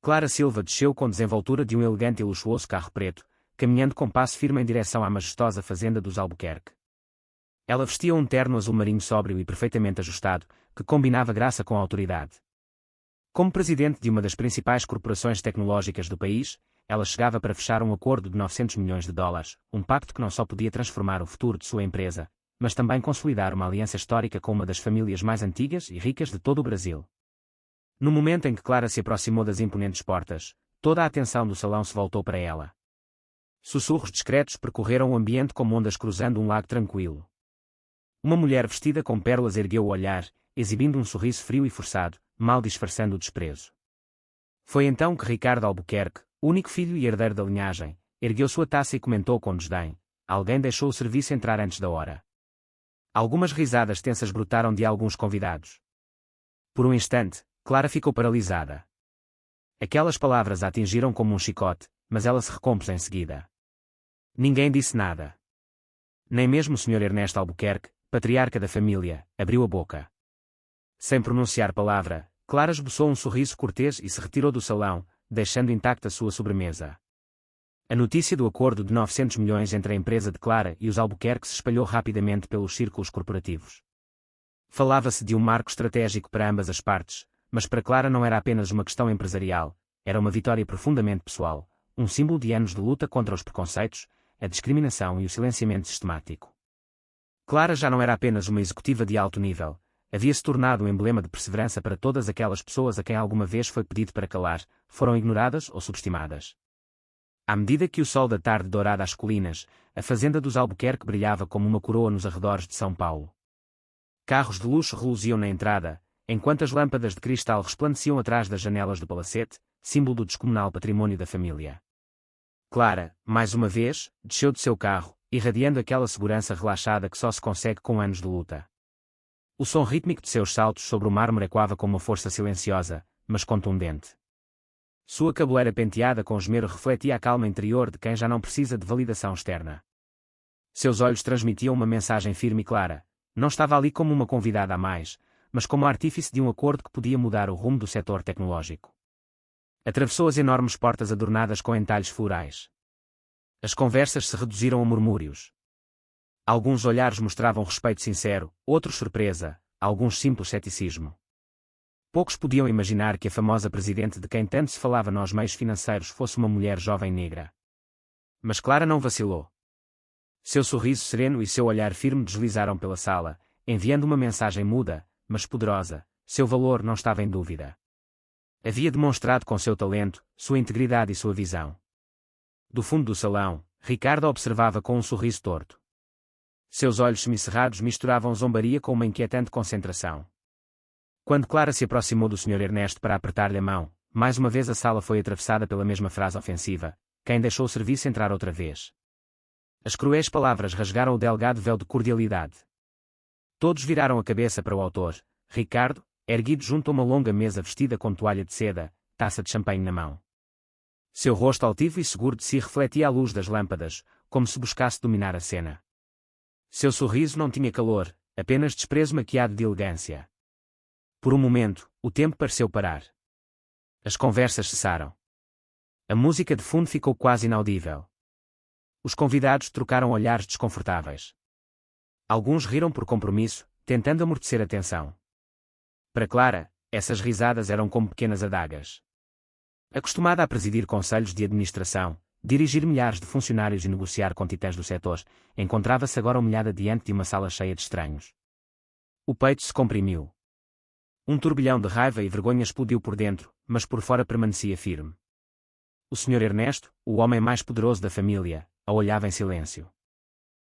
Clara Silva desceu com desenvoltura de um elegante e luxuoso carro preto, caminhando com passo firme em direção à majestosa fazenda dos Albuquerque. Ela vestia um terno azul marinho sóbrio e perfeitamente ajustado, que combinava graça com a autoridade. Como presidente de uma das principais corporações tecnológicas do país, ela chegava para fechar um acordo de 900 milhões de dólares, um pacto que não só podia transformar o futuro de sua empresa, mas também consolidar uma aliança histórica com uma das famílias mais antigas e ricas de todo o Brasil. No momento em que Clara se aproximou das imponentes portas, toda a atenção do salão se voltou para ela. Sussurros discretos percorreram o ambiente como ondas cruzando um lago tranquilo. Uma mulher vestida com pérolas ergueu o olhar, exibindo um sorriso frio e forçado, mal disfarçando o desprezo. Foi então que Ricardo Albuquerque, único filho e herdeiro da linhagem, ergueu sua taça e comentou com desdém: alguém deixou o serviço entrar antes da hora. Algumas risadas tensas brotaram de alguns convidados. Por um instante, Clara ficou paralisada. Aquelas palavras a atingiram como um chicote, mas ela se recompôs em seguida. Ninguém disse nada. Nem mesmo o Sr. Ernesto Albuquerque, patriarca da família, abriu a boca. Sem pronunciar palavra, Clara esboçou um sorriso cortês e se retirou do salão, deixando intacta sua sobremesa. A notícia do acordo de 900 milhões entre a empresa de Clara e os Albuquerque se espalhou rapidamente pelos círculos corporativos. Falava-se de um marco estratégico para ambas as partes, mas para Clara não era apenas uma questão empresarial, era uma vitória profundamente pessoal, um símbolo de anos de luta contra os preconceitos, a discriminação e o silenciamento sistemático. Clara já não era apenas uma executiva de alto nível, havia-se tornado um emblema de perseverança para todas aquelas pessoas a quem alguma vez foi pedido para calar, foram ignoradas ou subestimadas. À medida que o sol da tarde dourava as colinas, a fazenda dos Albuquerque brilhava como uma coroa nos arredores de São Paulo. Carros de luxo reluziam na entrada, enquanto as lâmpadas de cristal resplandeciam atrás das janelas do palacete, símbolo do descomunal patrimônio da família. Clara, mais uma vez, desceu do seu carro, irradiando aquela segurança relaxada que só se consegue com anos de luta. O som rítmico de seus saltos sobre o mármore ecoava com uma força silenciosa, mas contundente. Sua cabeleira penteada com esmero refletia a calma interior de quem já não precisa de validação externa. Seus olhos transmitiam uma mensagem firme e clara: não estava ali como uma convidada a mais, mas como artífice de um acordo que podia mudar o rumo do setor tecnológico. Atravessou as enormes portas adornadas com entalhes florais. As conversas se reduziram a murmúrios. Alguns olhares mostravam respeito sincero, outros surpresa, alguns simples ceticismo. Poucos podiam imaginar que a famosa presidente de quem tanto se falava nos meios financeiros fosse uma mulher jovem negra. Mas Clara não vacilou. Seu sorriso sereno e seu olhar firme deslizaram pela sala, enviando uma mensagem muda, mas poderosa: seu valor não estava em dúvida. Havia demonstrado com seu talento, sua integridade e sua visão. Do fundo do salão, Ricardo observava com um sorriso torto. Seus olhos semicerrados misturavam zombaria com uma inquietante concentração. Quando Clara se aproximou do Sr. Ernesto para apertar-lhe a mão, mais uma vez a sala foi atravessada pela mesma frase ofensiva: quem deixou o serviço entrar outra vez. As cruéis palavras rasgaram o delgado véu de cordialidade. Todos viraram a cabeça para o autor, Ricardo, erguido junto a uma longa mesa vestida com toalha de seda, taça de champanhe na mão. Seu rosto altivo e seguro de si refletia a luz das lâmpadas, como se buscasse dominar a cena. Seu sorriso não tinha calor, apenas desprezo maquiado de elegância. Por um momento, o tempo pareceu parar. As conversas cessaram. A música de fundo ficou quase inaudível. Os convidados trocaram olhares desconfortáveis. Alguns riram por compromisso, tentando amortecer a tensão. Para Clara, essas risadas eram como pequenas adagas. Acostumada a presidir conselhos de administração, dirigir milhares de funcionários e negociar com titãs do setor, encontrava-se agora humilhada diante de uma sala cheia de estranhos. O peito se comprimiu. Um turbilhão de raiva e vergonha explodiu por dentro, mas por fora permanecia firme. O Sr. Ernesto, o homem mais poderoso da família, a olhava em silêncio.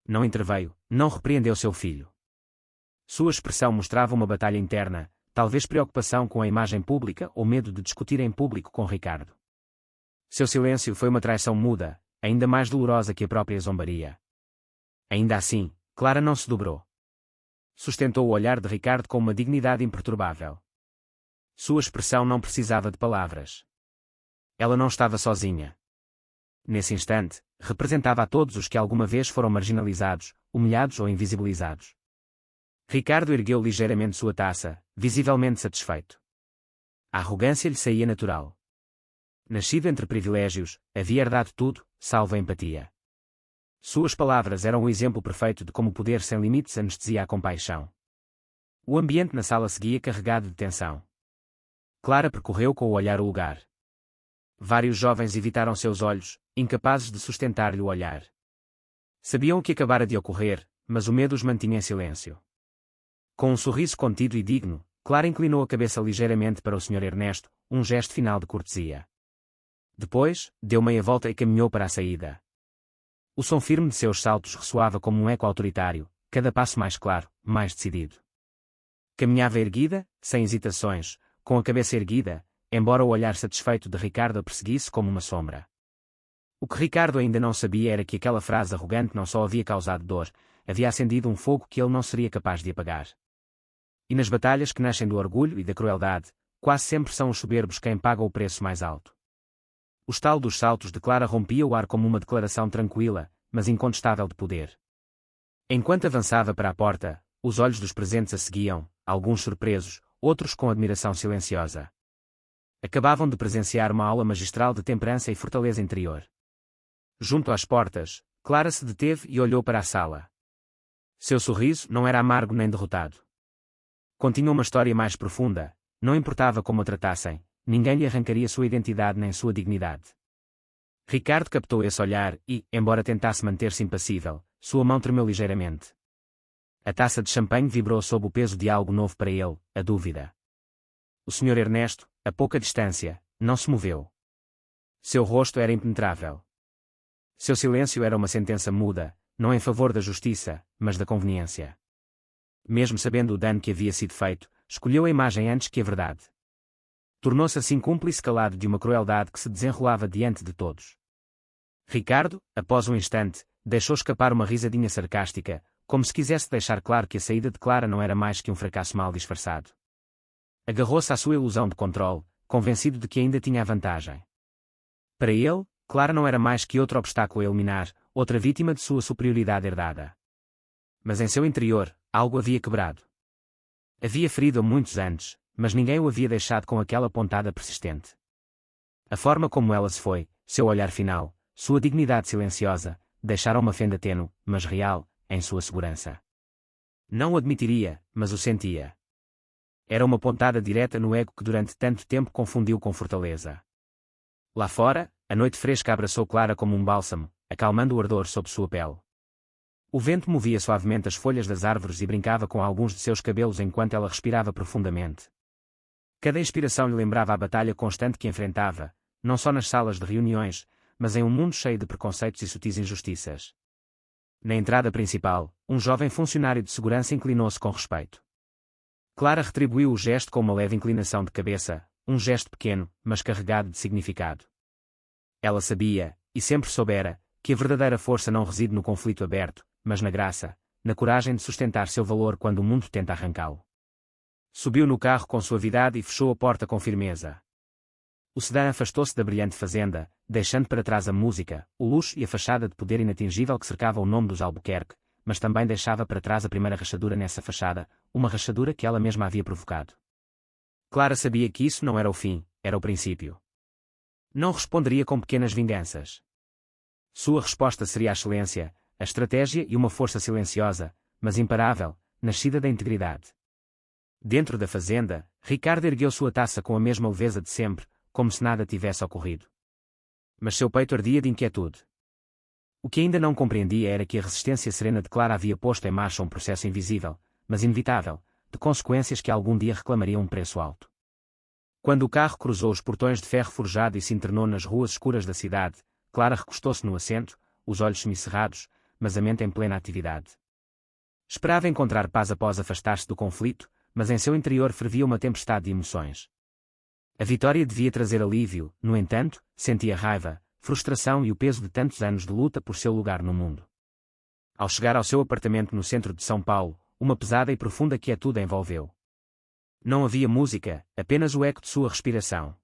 Não interveio, não repreendeu seu filho. Sua expressão mostrava uma batalha interna, talvez preocupação com a imagem pública ou medo de discutir em público com Ricardo. Seu silêncio foi uma traição muda, ainda mais dolorosa que a própria zombaria. Ainda assim, Clara não se dobrou. Sustentou o olhar de Ricardo com uma dignidade imperturbável. Sua expressão não precisava de palavras. Ela não estava sozinha. Nesse instante, representava a todos os que alguma vez foram marginalizados, humilhados ou invisibilizados. Ricardo ergueu ligeiramente sua taça, visivelmente satisfeito. A arrogância lhe saía natural. Nascido entre privilégios, havia herdado tudo, salvo a empatia. Suas palavras eram o exemplo perfeito de como o poder sem limites anestesia a compaixão. O ambiente na sala seguia carregado de tensão. Clara percorreu com o olhar o lugar. Vários jovens evitaram seus olhos, incapazes de sustentar-lhe o olhar. Sabiam o que acabara de ocorrer, mas o medo os mantinha em silêncio. Com um sorriso contido e digno, Clara inclinou a cabeça ligeiramente para o Sr. Ernesto, um gesto final de cortesia. Depois, deu meia volta e caminhou para a saída. O som firme de seus saltos ressoava como um eco autoritário, cada passo mais claro, mais decidido. Caminhava erguida, sem hesitações, com a cabeça erguida, embora o olhar satisfeito de Ricardo a perseguisse como uma sombra. O que Ricardo ainda não sabia era que aquela frase arrogante não só havia causado dor, havia acendido um fogo que ele não seria capaz de apagar. E nas batalhas que nascem do orgulho e da crueldade, quase sempre são os soberbos quem paga o preço mais alto. O estalo dos saltos de Clara rompia o ar como uma declaração tranquila, mas incontestável de poder. Enquanto avançava para a porta, os olhos dos presentes a seguiam, alguns surpresos, outros com admiração silenciosa. Acabavam de presenciar uma aula magistral de temperança e fortaleza interior. Junto às portas, Clara se deteve e olhou para a sala. Seu sorriso não era amargo nem derrotado. Continha uma história mais profunda, não importava como a tratassem, ninguém lhe arrancaria sua identidade nem sua dignidade. Ricardo captou esse olhar e, embora tentasse manter-se impassível, sua mão tremeu ligeiramente. A taça de champanhe vibrou sob o peso de algo novo para ele, a dúvida. O Sr. Ernesto, a pouca distância, não se moveu. Seu rosto era impenetrável. Seu silêncio era uma sentença muda, não em favor da justiça, mas da conveniência. Mesmo sabendo o dano que havia sido feito, escolheu a imagem antes que a verdade. Tornou-se assim cúmplice calado de uma crueldade que se desenrolava diante de todos. Ricardo, após um instante, deixou escapar uma risadinha sarcástica, como se quisesse deixar claro que a saída de Clara não era mais que um fracasso mal disfarçado. Agarrou-se à sua ilusão de controle, convencido de que ainda tinha a vantagem. Para ele, Clara não era mais que outro obstáculo a eliminar, outra vítima de sua superioridade herdada. Mas em seu interior, algo havia quebrado. Havia ferido-a muitos antes, mas ninguém o havia deixado com aquela pontada persistente. A forma como ela se foi, seu olhar final, sua dignidade silenciosa, deixaram uma fenda tênue, mas real, em sua segurança. Não o admitiria, mas o sentia. Era uma pontada direta no ego que durante tanto tempo confundiu com fortaleza. Lá fora, a noite fresca abraçou Clara como um bálsamo, acalmando o ardor sob sua pele. O vento movia suavemente as folhas das árvores e brincava com alguns de seus cabelos enquanto ela respirava profundamente. Cada inspiração lhe lembrava a batalha constante que enfrentava, não só nas salas de reuniões, mas em um mundo cheio de preconceitos e sutis injustiças. Na entrada principal, um jovem funcionário de segurança inclinou-se com respeito. Clara retribuiu o gesto com uma leve inclinação de cabeça, um gesto pequeno, mas carregado de significado. Ela sabia, e sempre soubera, que a verdadeira força não reside no conflito aberto, mas na graça, na coragem de sustentar seu valor quando o mundo tenta arrancá-lo. Subiu no carro com suavidade e fechou a porta com firmeza. O sedã afastou-se da brilhante fazenda, deixando para trás a música, o luxo e a fachada de poder inatingível que cercava o nome dos Albuquerque, mas também deixava para trás a primeira rachadura nessa fachada, uma rachadura que ela mesma havia provocado. Clara sabia que isso não era o fim, era o princípio. Não responderia com pequenas vinganças. Sua resposta seria a excelência, a estratégia e uma força silenciosa, mas imparável, nascida da integridade. Dentro da fazenda, Ricardo ergueu sua taça com a mesma leveza de sempre, como se nada tivesse ocorrido. Mas seu peito ardia de inquietude. O que ainda não compreendia era que a resistência serena de Clara havia posto em marcha um processo invisível, mas inevitável, de consequências que algum dia reclamariam um preço alto. Quando o carro cruzou os portões de ferro forjado e se internou nas ruas escuras da cidade, Clara recostou-se no assento, os olhos semicerrados, mas a mente em plena atividade. Esperava encontrar paz após afastar-se do conflito, mas em seu interior fervia uma tempestade de emoções. A vitória devia trazer alívio, no entanto, sentia raiva, frustração e o peso de tantos anos de luta por seu lugar no mundo. Ao chegar ao seu apartamento no centro de São Paulo, uma pesada e profunda quietude a envolveu. Não havia música, apenas o eco de sua respiração.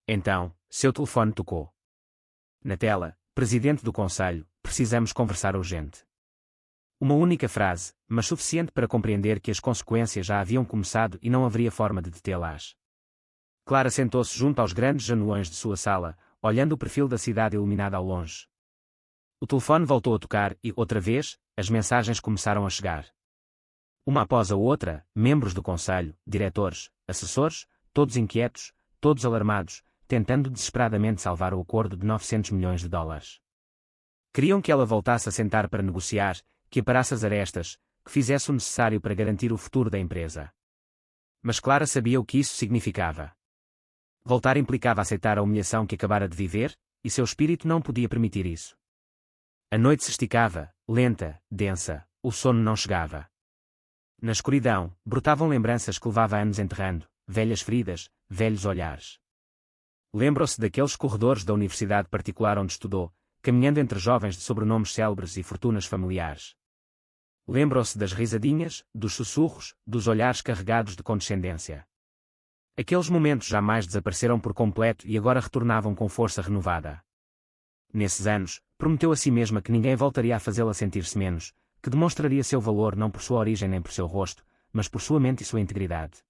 Então, seu telefone tocou. Na tela, Presidente do Conselho, precisamos conversar urgente. Uma única frase, mas suficiente para compreender que as consequências já haviam começado e não haveria forma de detê-las. Clara sentou-se junto aos grandes janelas de sua sala, olhando o perfil da cidade iluminada ao longe. O telefone voltou a tocar e, outra vez, as mensagens começaram a chegar. Uma após a outra, membros do conselho, diretores, assessores, todos inquietos, todos alarmados, tentando desesperadamente salvar o acordo de 900 milhões de dólares. Queriam que ela voltasse a sentar para negociar, que aparasse as arestas, que fizesse o necessário para garantir o futuro da empresa. Mas Clara sabia o que isso significava. Voltar implicava aceitar a humilhação que acabara de viver, e seu espírito não podia permitir isso. A noite se esticava, lenta, densa, o sono não chegava. Na escuridão, brotavam lembranças que levava anos enterrando, velhas feridas, velhos olhares. Lembrou-se daqueles corredores da universidade particular onde estudou, caminhando entre jovens de sobrenomes célebres e fortunas familiares. Lembrou-se das risadinhas, dos sussurros, dos olhares carregados de condescendência. Aqueles momentos jamais desapareceram por completo e agora retornavam com força renovada. Nesses anos, prometeu a si mesma que ninguém voltaria a fazê-la sentir-se menos, que demonstraria seu valor não por sua origem nem por seu rosto, mas por sua mente e sua integridade.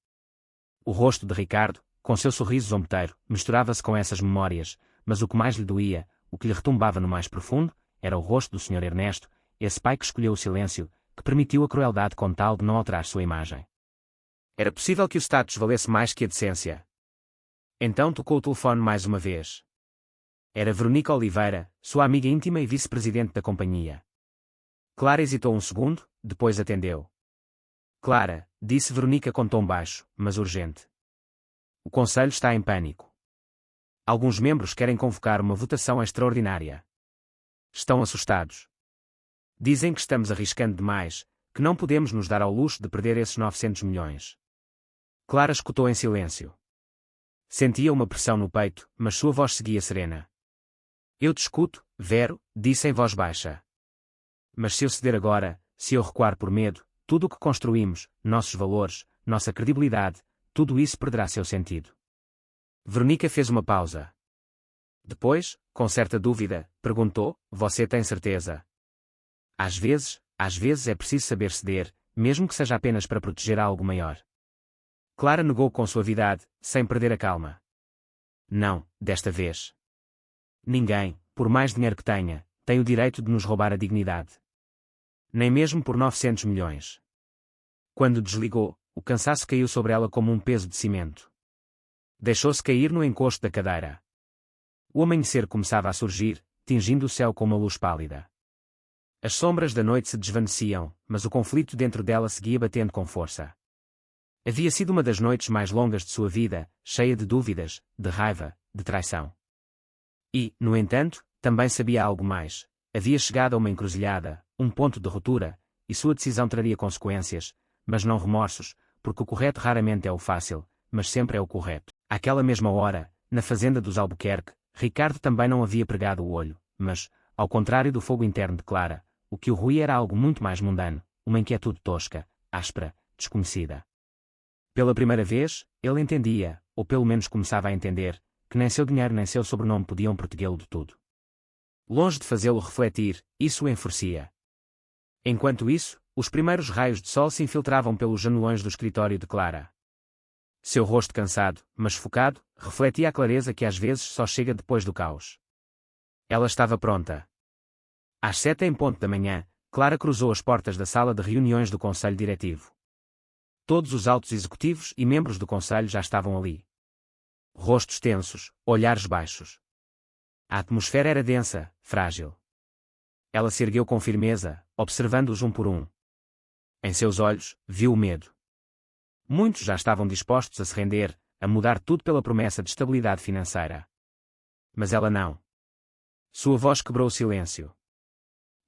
O rosto de Ricardo, com seu sorriso zombeteiro, misturava-se com essas memórias, mas o que mais lhe doía, o que lhe retumbava no mais profundo, era o rosto do Sr. Ernesto, esse pai que escolheu o silêncio, que permitiu a crueldade com tal de não alterar sua imagem. Era possível que o status valesse mais que a decência. Então tocou o telefone mais uma vez. Era Veronica Oliveira, sua amiga íntima e vice-presidente da companhia. Clara hesitou um segundo, depois atendeu. Clara, disse Veronica com tom baixo, mas urgente. O conselho está em pânico. Alguns membros querem convocar uma votação extraordinária. Estão assustados. Dizem que estamos arriscando demais, que não podemos nos dar ao luxo de perder esses 900 milhões. Clara escutou em silêncio. Sentia uma pressão no peito, mas sua voz seguia serena. Eu te escuto, Vero, disse em voz baixa. Mas se eu ceder agora, se eu recuar por medo, tudo o que construímos, nossos valores, nossa credibilidade, tudo isso perderá seu sentido. Veronica fez uma pausa. Depois, com certa dúvida, perguntou, você tem certeza? Às vezes é preciso saber ceder, mesmo que seja apenas para proteger algo maior. Clara negou com suavidade, sem perder a calma. Não, desta vez. Ninguém, por mais dinheiro que tenha, tem o direito de nos roubar a dignidade. Nem mesmo por 900 milhões. Quando desligou, o cansaço caiu sobre ela como um peso de cimento. Deixou-se cair no encosto da cadeira. O amanhecer começava a surgir, tingindo o céu com uma luz pálida. As sombras da noite se desvaneciam, mas o conflito dentro dela seguia batendo com força. Havia sido uma das noites mais longas de sua vida, cheia de dúvidas, de raiva, de traição. E, no entanto, também sabia algo mais. Havia chegado a uma encruzilhada, um ponto de ruptura, e sua decisão traria consequências, mas não remorsos, porque o correto raramente é o fácil, mas sempre é o correto. Àquela mesma hora, na fazenda dos Albuquerque, Ricardo também não havia pregado o olho, mas, ao contrário do fogo interno de Clara, o que o ruía era algo muito mais mundano, uma inquietude tosca, áspera, desconhecida. Pela primeira vez, ele entendia, ou pelo menos começava a entender, que nem seu dinheiro nem seu sobrenome podiam protegê-lo de tudo. Longe de fazê-lo refletir, isso o enfurecia. Enquanto isso, os primeiros raios de sol se infiltravam pelos janelões do escritório de Clara. Seu rosto cansado, mas focado, refletia a clareza que às vezes só chega depois do caos. Ela estava pronta. Às 7 em ponto da manhã, Clara cruzou as portas da sala de reuniões do Conselho Diretivo. Todos os altos executivos e membros do Conselho já estavam ali. Rostos tensos, olhares baixos. A atmosfera era densa, frágil. Ela se ergueu com firmeza, observando-os um por um. Em seus olhos, viu o medo. Muitos já estavam dispostos a se render, a mudar tudo pela promessa de estabilidade financeira. Mas ela não. Sua voz quebrou o silêncio.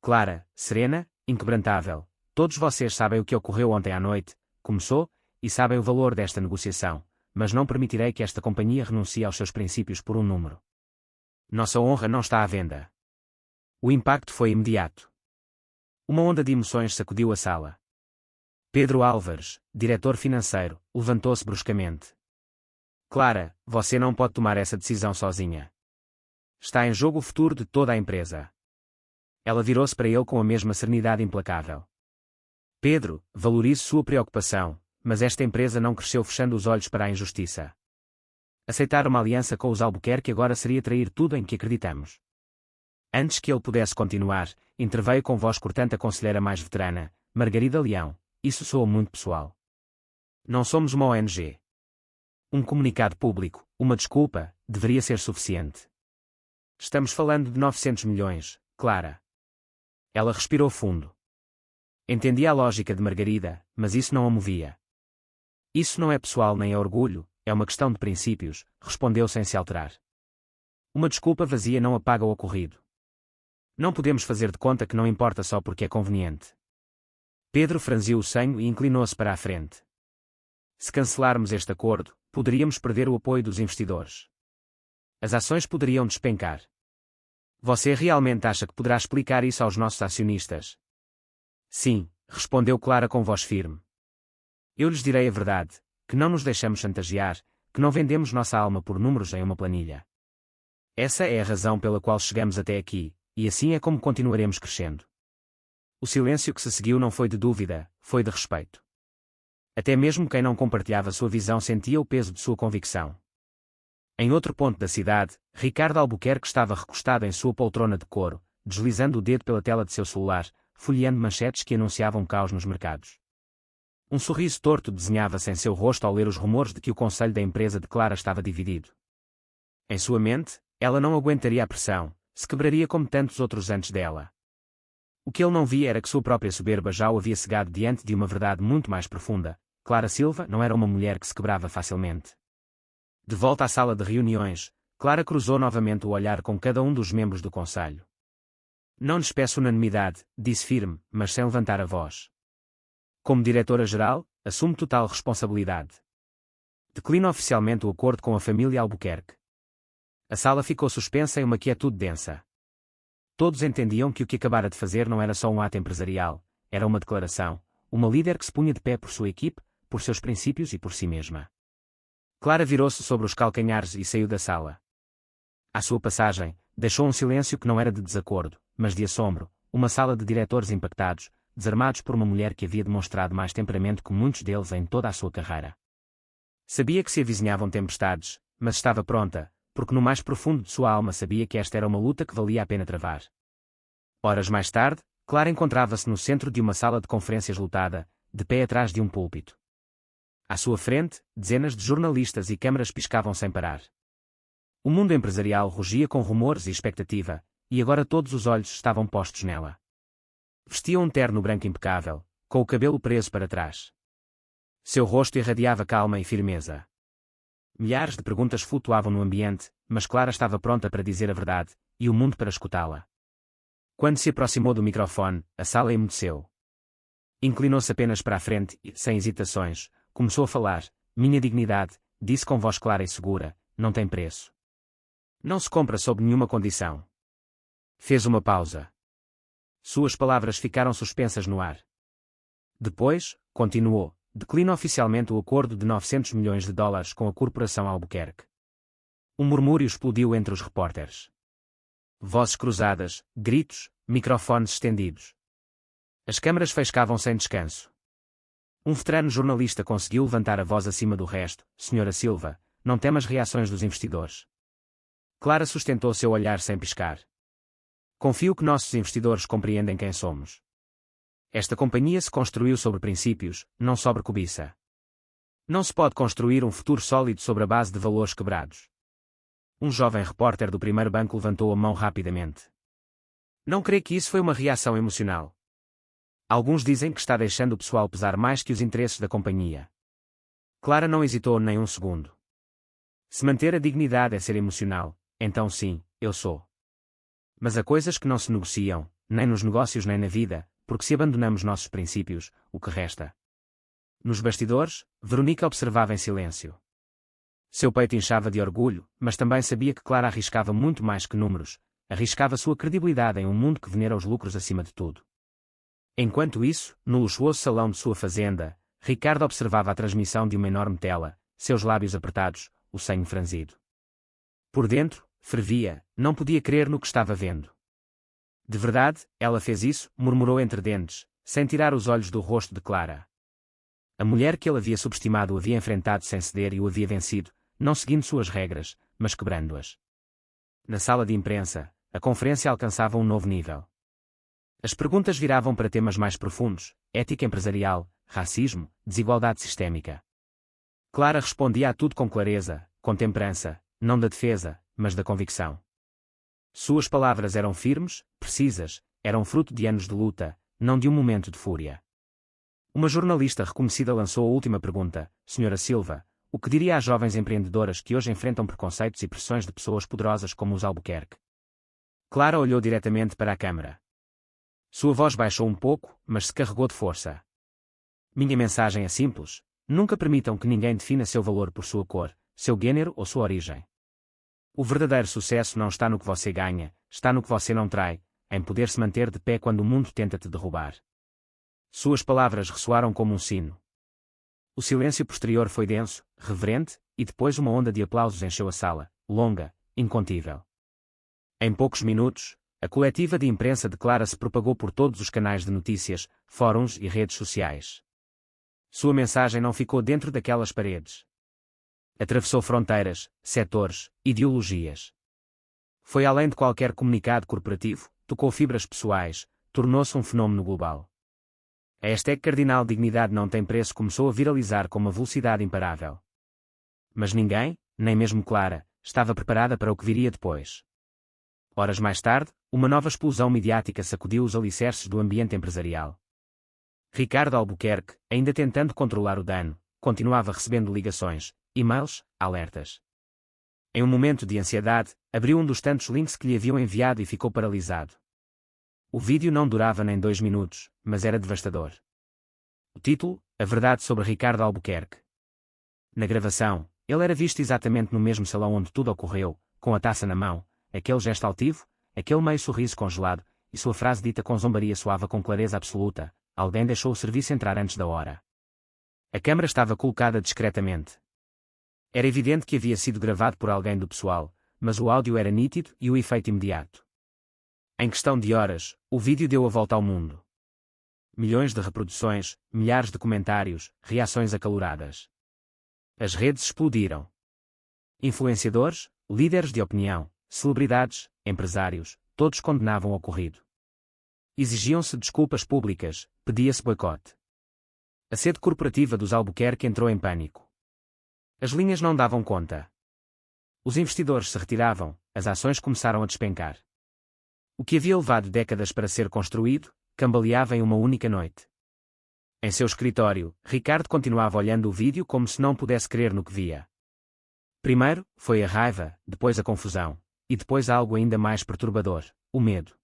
Clara, serena, inquebrantável, todos vocês sabem o que ocorreu ontem à noite, começou, e sabem o valor desta negociação, mas não permitirei que esta companhia renuncie aos seus princípios por um número. Nossa honra não está à venda. O impacto foi imediato. Uma onda de emoções sacudiu a sala. Pedro Álvares, diretor financeiro, levantou-se bruscamente. Clara, você não pode tomar essa decisão sozinha. Está em jogo o futuro de toda a empresa. Ela virou-se para ele com a mesma serenidade implacável. Pedro, valorizo sua preocupação, mas esta empresa não cresceu fechando os olhos para a injustiça. Aceitar uma aliança com os Albuquerque agora seria trair tudo em que acreditamos. Antes que ele pudesse continuar, interveio com voz cortante a conselheira mais veterana, Margarida Leão. Isso soa muito pessoal. Não somos uma ONG. Um comunicado público, uma desculpa, deveria ser suficiente. Estamos falando de 900 milhões, Clara. Ela respirou fundo. Entendia a lógica de Margarida, mas isso não a movia. Isso não é pessoal nem é orgulho, é uma questão de princípios, respondeu sem se alterar. Uma desculpa vazia não apaga o ocorrido. Não podemos fazer de conta que não importa só porque é conveniente. Pedro franziu o senho e inclinou-se para a frente. Se cancelarmos este acordo, poderíamos perder o apoio dos investidores. As ações poderiam despencar. Você realmente acha que poderá explicar isso aos nossos acionistas? Sim, respondeu Clara com voz firme. Eu lhes direi a verdade, que não nos deixamos chantagear, que não vendemos nossa alma por números em uma planilha. Essa é a razão pela qual chegamos até aqui, e assim é como continuaremos crescendo. O silêncio que se seguiu não foi de dúvida, foi de respeito. Até mesmo quem não compartilhava sua visão sentia o peso de sua convicção. Em outro ponto da cidade, Ricardo Albuquerque estava recostado em sua poltrona de couro, deslizando o dedo pela tela de seu celular, folheando manchetes que anunciavam caos nos mercados. Um sorriso torto desenhava-se em seu rosto ao ler os rumores de que o conselho da empresa de Clara estava dividido. Em sua mente, ela não aguentaria a pressão, se quebraria como tantos outros antes dela. O que ele não via era que sua própria soberba já o havia cegado diante de uma verdade muito mais profunda. Clara Silva não era uma mulher que se quebrava facilmente. De volta à sala de reuniões, Clara cruzou novamente o olhar com cada um dos membros do conselho. Não lhes peço unanimidade, disse firme, mas sem levantar a voz. Como diretora-geral, assumo total responsabilidade. Declino oficialmente o acordo com a família Albuquerque. A sala ficou suspensa em uma quietude densa. Todos entendiam que o que acabara de fazer não era só um ato empresarial, era uma declaração, uma líder que se punha de pé por sua equipe, por seus princípios e por si mesma. Clara virou-se sobre os calcanhares e saiu da sala. À sua passagem, deixou um silêncio que não era de desacordo, mas de assombro, uma sala de diretores impactados, desarmados por uma mulher que havia demonstrado mais temperamento que muitos deles em toda a sua carreira. Sabia que se avizinhavam tempestades, mas estava pronta, porque no mais profundo de sua alma sabia que esta era uma luta que valia a pena travar. Horas mais tarde, Clara encontrava-se no centro de uma sala de conferências lotada, de pé atrás de um púlpito. À sua frente, dezenas de jornalistas e câmaras piscavam sem parar. O mundo empresarial rugia com rumores e expectativa, e agora todos os olhos estavam postos nela. Vestia um terno branco impecável, com o cabelo preso para trás. Seu rosto irradiava calma e firmeza. Milhares de perguntas flutuavam no ambiente, mas Clara estava pronta para dizer a verdade, e o mundo para escutá-la. Quando se aproximou do microfone, a sala emudeceu. Inclinou-se apenas para a frente e, sem hesitações, começou a falar. Minha dignidade, disse com voz clara e segura, não tem preço. Não se compra sob nenhuma condição. Fez uma pausa. Suas palavras ficaram suspensas no ar. Depois, continuou, declina oficialmente o acordo de 900 milhões de dólares com a Corporação Albuquerque. Um murmúrio explodiu entre os repórteres. Vozes cruzadas, gritos, microfones estendidos. As câmaras faiscavam sem descanso. Um veterano jornalista conseguiu levantar a voz acima do resto. Senhora Silva, não tema as reações dos investidores. Clara sustentou seu olhar sem piscar. Confio que nossos investidores compreendem quem somos. Esta companhia se construiu sobre princípios, não sobre cobiça. Não se pode construir um futuro sólido sobre a base de valores quebrados. Um jovem repórter do primeiro banco levantou a mão rapidamente. Não crê que isso foi uma reação emocional? Alguns dizem que está deixando o pessoal pesar mais que os interesses da companhia. Clara não hesitou nem um segundo. Se manter a dignidade é ser emocional, então sim, eu sou. Mas há coisas que não se negociam, nem nos negócios nem na vida, porque se abandonamos nossos princípios, o que resta? Nos bastidores, Veronica observava em silêncio. Seu peito inchava de orgulho, mas também sabia que Clara arriscava muito mais que números, arriscava sua credibilidade em um mundo que venera os lucros acima de tudo. Enquanto isso, no luxuoso salão de sua fazenda, Ricardo observava a transmissão de uma enorme tela, seus lábios apertados, o senho franzido. Por dentro, fervia, não podia crer no que estava vendo. De verdade, ela fez isso, murmurou entre dentes, sem tirar os olhos do rosto de Clara. A mulher que ele havia subestimado o havia enfrentado sem ceder e o havia vencido, não seguindo suas regras, mas quebrando-as. Na sala de imprensa, a conferência alcançava um novo nível. As perguntas viravam para temas mais profundos: ética empresarial, racismo, desigualdade sistémica. Clara respondia a tudo com clareza, com temperança, não da defesa, mas da convicção. Suas palavras eram firmes, precisas, eram fruto de anos de luta, não de um momento de fúria. Uma jornalista reconhecida lançou a última pergunta: Sra. Silva, o que diria às jovens empreendedoras que hoje enfrentam preconceitos e pressões de pessoas poderosas como os Albuquerque? Clara olhou diretamente para a câmara. Sua voz baixou um pouco, mas se carregou de força. Minha mensagem é simples: nunca permitam que ninguém defina seu valor por sua cor, seu gênero ou sua origem. O verdadeiro sucesso não está no que você ganha, está no que você não trai, em poder se manter de pé quando o mundo tenta te derrubar. Suas palavras ressoaram como um sino. O silêncio posterior foi denso, reverente, e depois uma onda de aplausos encheu a sala, longa, incontível. Em poucos minutos, a coletiva de imprensa de Clara se propagou por todos os canais de notícias, fóruns e redes sociais. Sua mensagem não ficou dentro daquelas paredes. Atravessou fronteiras, setores, ideologias. Foi além de qualquer comunicado corporativo, tocou fibras pessoais, tornou-se um fenómeno global. A hashtag Cardinal Dignidade não tem preço começou a viralizar com uma velocidade imparável. Mas ninguém, nem mesmo Clara, estava preparada para o que viria depois. Horas mais tarde, uma nova explosão midiática sacudiu os alicerces do ambiente empresarial. Ricardo Albuquerque, ainda tentando controlar o dano, continuava recebendo ligações, e-mails, alertas. Em um momento de ansiedade, abriu um dos tantos links que lhe haviam enviado e ficou paralisado. O vídeo não durava nem 2 minutos, mas era devastador. O título: A Verdade sobre Ricardo Albuquerque. Na gravação, ele era visto exatamente no mesmo salão onde tudo ocorreu, com a taça na mão, aquele gesto altivo, aquele meio sorriso congelado, e sua frase dita com zombaria soava com clareza absoluta: alguém deixou o serviço entrar antes da hora. A câmara estava colocada discretamente. Era evidente que havia sido gravado por alguém do pessoal, mas o áudio era nítido e o efeito imediato. Em questão de horas, o vídeo deu a volta ao mundo. Milhões de reproduções, milhares de comentários, reações acaloradas. As redes explodiram. Influenciadores, líderes de opinião, celebridades, empresários, todos condenavam o ocorrido. Exigiam-se desculpas públicas, pedia-se boicote. A sede corporativa dos Albuquerque entrou em pânico. As linhas não davam conta. Os investidores se retiravam, as ações começaram a despencar. O que havia levado décadas para ser construído, cambaleava em uma única noite. Em seu escritório, Ricardo continuava olhando o vídeo como se não pudesse crer no que via. Primeiro, foi a raiva, depois a confusão, e depois algo ainda mais perturbador: o medo.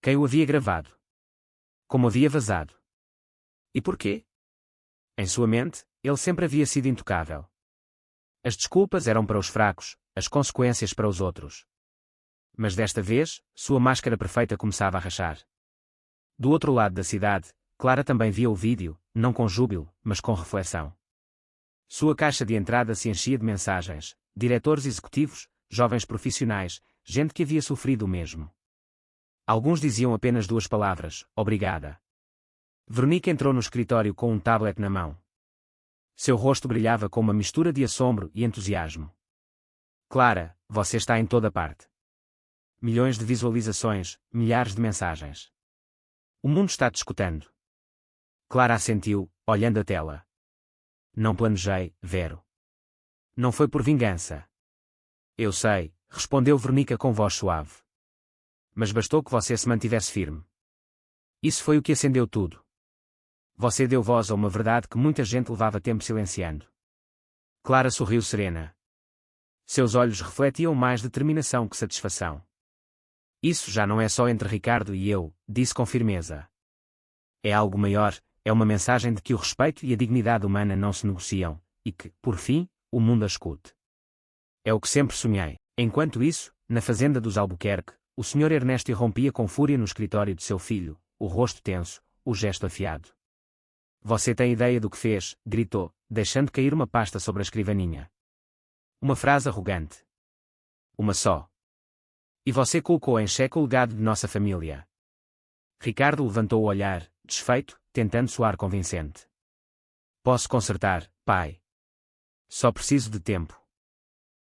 Quem o havia gravado? Como havia vazado? E porquê? Em sua mente, ele sempre havia sido intocável. As desculpas eram para os fracos, as consequências para os outros. Mas desta vez, sua máscara perfeita começava a rachar. Do outro lado da cidade, Clara também via o vídeo, não com júbilo, mas com reflexão. Sua caixa de entrada se enchia de mensagens: diretores executivos, jovens profissionais, gente que havia sofrido o mesmo. Alguns diziam apenas 2 palavras: obrigada. Verônica entrou no escritório com um tablet na mão. Seu rosto brilhava com uma mistura de assombro e entusiasmo. Clara, você está em toda parte. Milhões de visualizações, milhares de mensagens. O mundo está te escutando. Clara assentiu, olhando a tela. Não planejei, Vero. Não foi por vingança. Eu sei, respondeu Verônica com voz suave. Mas bastou que você se mantivesse firme. Isso foi o que acendeu tudo. Você deu voz a uma verdade que muita gente levava tempo silenciando. Clara sorriu serena. Seus olhos refletiam mais determinação que satisfação. Isso já não é só entre Ricardo e eu, disse com firmeza. É algo maior, é uma mensagem de que o respeito e a dignidade humana não se negociam, e que, por fim, o mundo a escute. É o que sempre sonhei. Enquanto isso, na fazenda dos Albuquerque, o Sr. Ernesto irrompia com fúria no escritório de seu filho, o rosto tenso, o gesto afiado. Você tem ideia do que fez? Gritou, deixando cair uma pasta sobre a escrivaninha. Uma frase arrogante. Uma só. E você colocou em xeque o legado de nossa família. Ricardo levantou o olhar, desfeito, tentando soar convincente. Posso consertar, pai. Só preciso de tempo.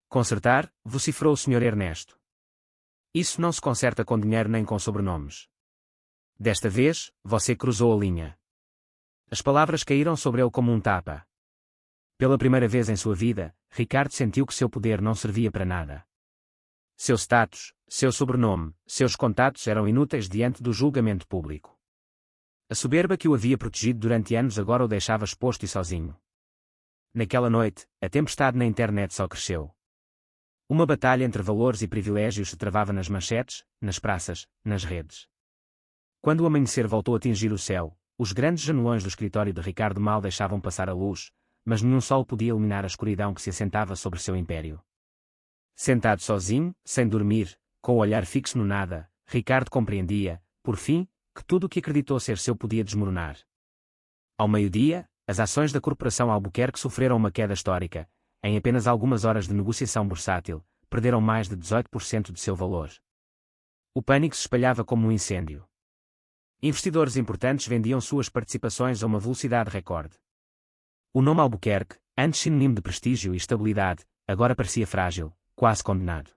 Consertar, vociferou o Sr. Ernesto. Isso não se conserta com dinheiro nem com sobrenomes. Desta vez, você cruzou a linha. As palavras caíram sobre ele como um tapa. Pela primeira vez em sua vida, Ricardo sentiu que seu poder não servia para nada. Seu status, seu sobrenome, seus contatos eram inúteis diante do julgamento público. A soberba que o havia protegido durante anos agora o deixava exposto e sozinho. Naquela noite, a tempestade na internet só cresceu. Uma batalha entre valores e privilégios se travava nas manchetes, nas praças, nas redes. Quando o amanhecer voltou a tingir o céu, os grandes janelões do escritório de Ricardo mal deixavam passar a luz, mas nenhum sol podia iluminar a escuridão que se assentava sobre seu império. Sentado sozinho, sem dormir, com o olhar fixo no nada, Ricardo compreendia, por fim, que tudo o que acreditou ser seu podia desmoronar. Ao meio-dia, as ações da Corporação Albuquerque sofreram uma queda histórica. Em apenas algumas horas de negociação bursátil, perderam mais de 18% de seu valor. O pânico se espalhava como um incêndio. Investidores importantes vendiam suas participações a uma velocidade recorde. O nome Albuquerque, antes sinônimo de prestígio e estabilidade, agora parecia frágil, quase condenado.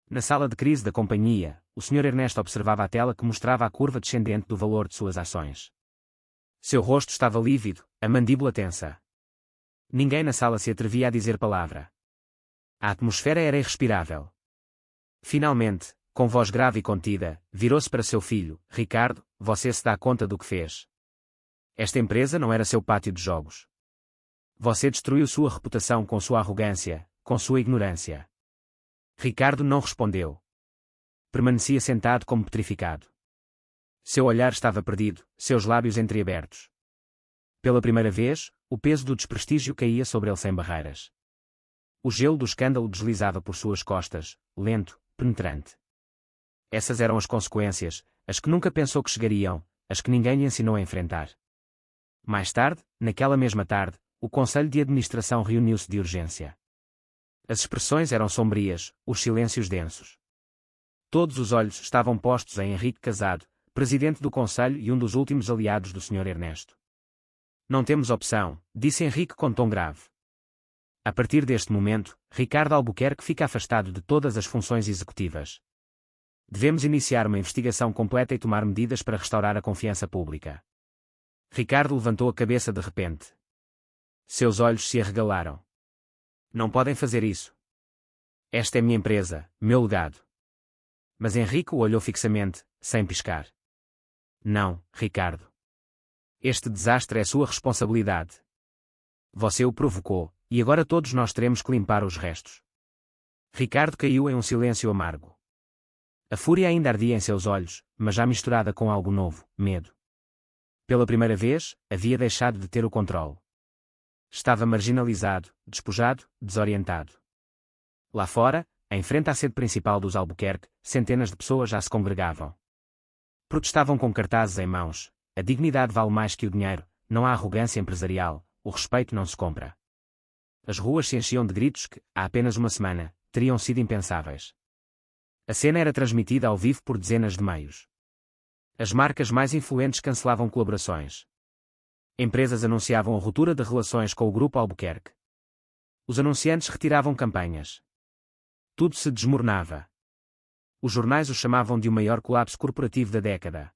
Na sala de crise da companhia, o Sr. Ernesto observava a tela que mostrava a curva descendente do valor de suas ações. Seu rosto estava lívido, a mandíbula tensa. Ninguém na sala se atrevia a dizer palavra. A atmosfera era irrespirável. Finalmente, com voz grave e contida, virou-se para seu filho: Ricardo, você se dá conta do que fez? Esta empresa não era seu pátio de jogos. Você destruiu sua reputação com sua arrogância, com sua ignorância. Ricardo não respondeu. Permanecia sentado como petrificado. Seu olhar estava perdido, seus lábios entreabertos. Pela primeira vez, o peso do desprestígio caía sobre ele sem barreiras. O gelo do escândalo deslizava por suas costas, lento, penetrante. Essas eram as consequências, as que nunca pensou que chegariam, as que ninguém lhe ensinou a enfrentar. Mais tarde, naquela mesma tarde, o Conselho de Administração reuniu-se de urgência. As expressões eram sombrias, os silêncios densos. Todos os olhos estavam postos em Henrique Casado, presidente do Conselho e um dos últimos aliados do Sr. Ernesto. Não temos opção, disse Henrique com tom grave. A partir deste momento, Ricardo Albuquerque fica afastado de todas as funções executivas. Devemos iniciar uma investigação completa e tomar medidas para restaurar a confiança pública. Ricardo levantou a cabeça de repente. Seus olhos se arregalaram. Não podem fazer isso. Esta é minha empresa, meu legado. Mas Henrique o olhou fixamente, sem piscar. Não, Ricardo. Este desastre é sua responsabilidade. Você o provocou, e agora todos nós teremos que limpar os restos. Ricardo caiu em um silêncio amargo. A fúria ainda ardia em seus olhos, mas já misturada com algo novo, medo. Pela primeira vez, havia deixado de ter o controle. Estava marginalizado, despojado, desorientado. Lá fora, em frente à sede principal dos Albuquerque, centenas de pessoas já se congregavam. Protestavam com cartazes em mãos: a dignidade vale mais que o dinheiro, não há arrogância empresarial, o respeito não se compra. As ruas se enchiam de gritos que, há apenas uma semana, teriam sido impensáveis. A cena era transmitida ao vivo por dezenas de meios. As marcas mais influentes cancelavam colaborações. Empresas anunciavam a ruptura de relações com o Grupo Albuquerque. Os anunciantes retiravam campanhas. Tudo se desmoronava. Os jornais o chamavam de o maior colapso corporativo da década.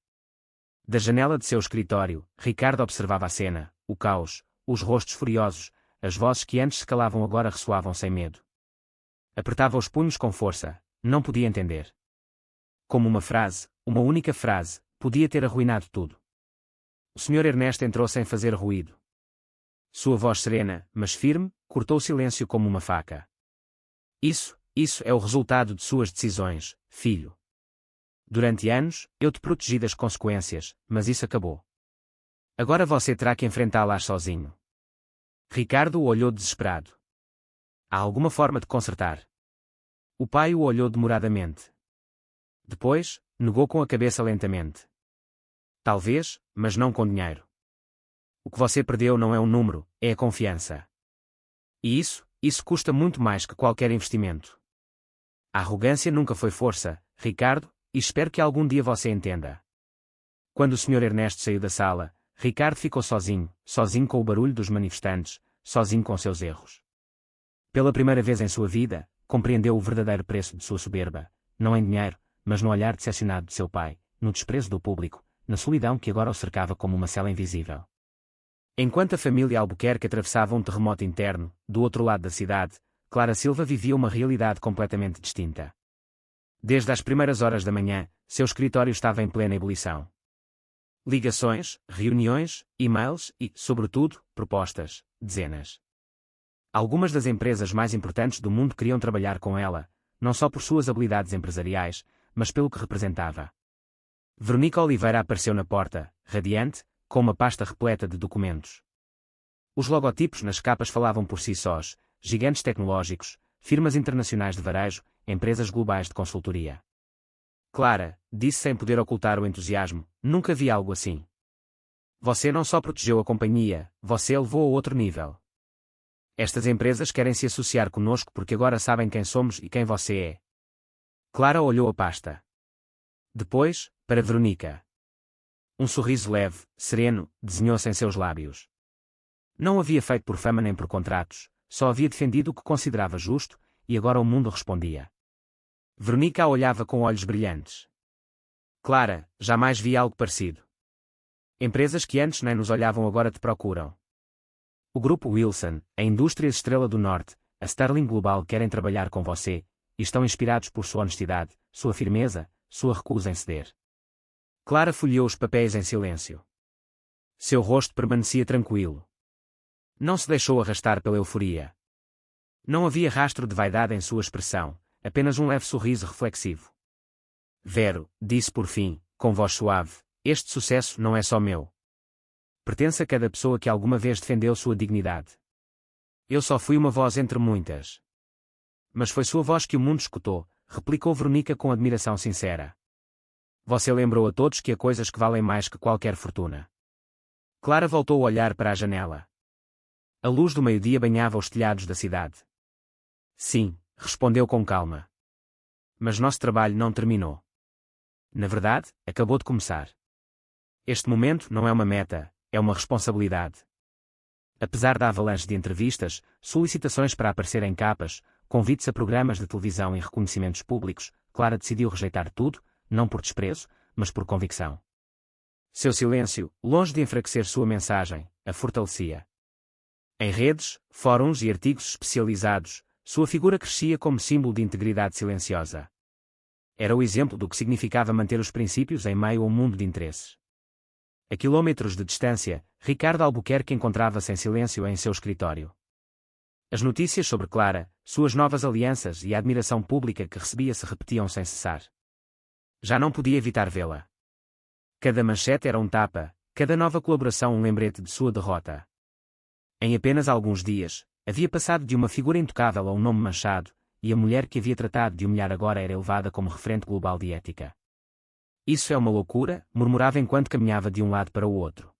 Da janela de seu escritório, Ricardo observava a cena, o caos, os rostos furiosos, as vozes que antes se calavam agora ressoavam sem medo. Apertava os punhos com força, não podia entender. Como uma frase, uma única frase, podia ter arruinado tudo. O Sr. Ernesto entrou sem fazer ruído. Sua voz serena, mas firme, cortou o silêncio como uma faca. Isso é o resultado de suas decisões, filho. Durante anos, eu te protegi das consequências, mas isso acabou. Agora você terá que enfrentá-las sozinho. Ricardo o olhou desesperado. Há alguma forma de consertar? O pai o olhou demoradamente. Depois, negou com a cabeça lentamente. Talvez, mas não com dinheiro. O que você perdeu não é um número, é a confiança. E isso custa muito mais que qualquer investimento. A arrogância nunca foi força, Ricardo, e espero que algum dia você entenda. Quando o Sr. Ernesto saiu da sala, Ricardo ficou sozinho com o barulho dos manifestantes, sozinho com seus erros. Pela primeira vez em sua vida, compreendeu o verdadeiro preço de sua soberba, não em dinheiro, mas no olhar decepcionado de seu pai, no desprezo do público, na solidão que agora o cercava como uma cela invisível. Enquanto a família Albuquerque atravessava um terremoto interno, do outro lado da cidade, Clara Silva vivia uma realidade completamente distinta. Desde as primeiras horas da manhã, seu escritório estava em plena ebulição. Ligações, reuniões, e-mails e, sobretudo, propostas, dezenas. Algumas das empresas mais importantes do mundo queriam trabalhar com ela, não só por suas habilidades empresariais, mas pelo que representava. Veronica Oliveira apareceu na porta, radiante, com uma pasta repleta de documentos. Os logotipos nas capas falavam por si sós, gigantes tecnológicos, firmas internacionais de varejo, empresas globais de consultoria. Clara, disse sem poder ocultar o entusiasmo, nunca vi algo assim. Você não só protegeu a companhia, você a levou a outro nível. Estas empresas querem se associar conosco porque agora sabem quem somos e quem você é. Clara olhou a pasta. Depois, para Veronica. Um sorriso leve, sereno, desenhou-se em seus lábios. Não havia feito por fama nem por contratos, só havia defendido o que considerava justo, e agora o mundo respondia. Veronica a olhava com olhos brilhantes. Clara, jamais vi algo parecido. Empresas que antes nem nos olhavam agora te procuram. O grupo Wilson, a Indústrias Estrela do Norte, a Sterling Global querem trabalhar com você, e estão inspirados por sua honestidade, sua firmeza, sua recusa em ceder. Clara folheou os papéis em silêncio. Seu rosto permanecia tranquilo. Não se deixou arrastar pela euforia. Não havia rastro de vaidade em sua expressão, apenas um leve sorriso reflexivo. Vero, disse por fim, com voz suave, este sucesso não é só meu. Pertence a cada pessoa que alguma vez defendeu sua dignidade. Eu só fui uma voz entre muitas. Mas foi sua voz que o mundo escutou, replicou Veronica com admiração sincera. Você lembrou a todos que há coisas que valem mais que qualquer fortuna. Clara voltou a olhar para a janela. A luz do meio-dia banhava os telhados da cidade. Sim, respondeu com calma. Mas nosso trabalho não terminou. Na verdade, acabou de começar. Este momento não é uma meta, é uma responsabilidade. Apesar da avalanche de entrevistas, solicitações para aparecer em capas, convites a programas de televisão e reconhecimentos públicos, Clara decidiu rejeitar tudo, não por desprezo, mas por convicção. Seu silêncio, longe de enfraquecer sua mensagem, a fortalecia. Em redes, fóruns e artigos especializados, sua figura crescia como símbolo de integridade silenciosa. Era o exemplo do que significava manter os princípios em meio a um mundo de interesses. A quilômetros de distância, Ricardo Albuquerque encontrava-se em silêncio em seu escritório. As notícias sobre Clara, suas novas alianças e a admiração pública que recebia se repetiam sem cessar. Já não podia evitar vê-la. Cada manchete era um tapa, cada nova colaboração um lembrete de sua derrota. Em apenas alguns dias, havia passado de uma figura intocável a um nome manchado, e a mulher que havia tratado de humilhar agora era elevada como referente global de ética. Isso é uma loucura, murmurava enquanto caminhava de um lado para o outro.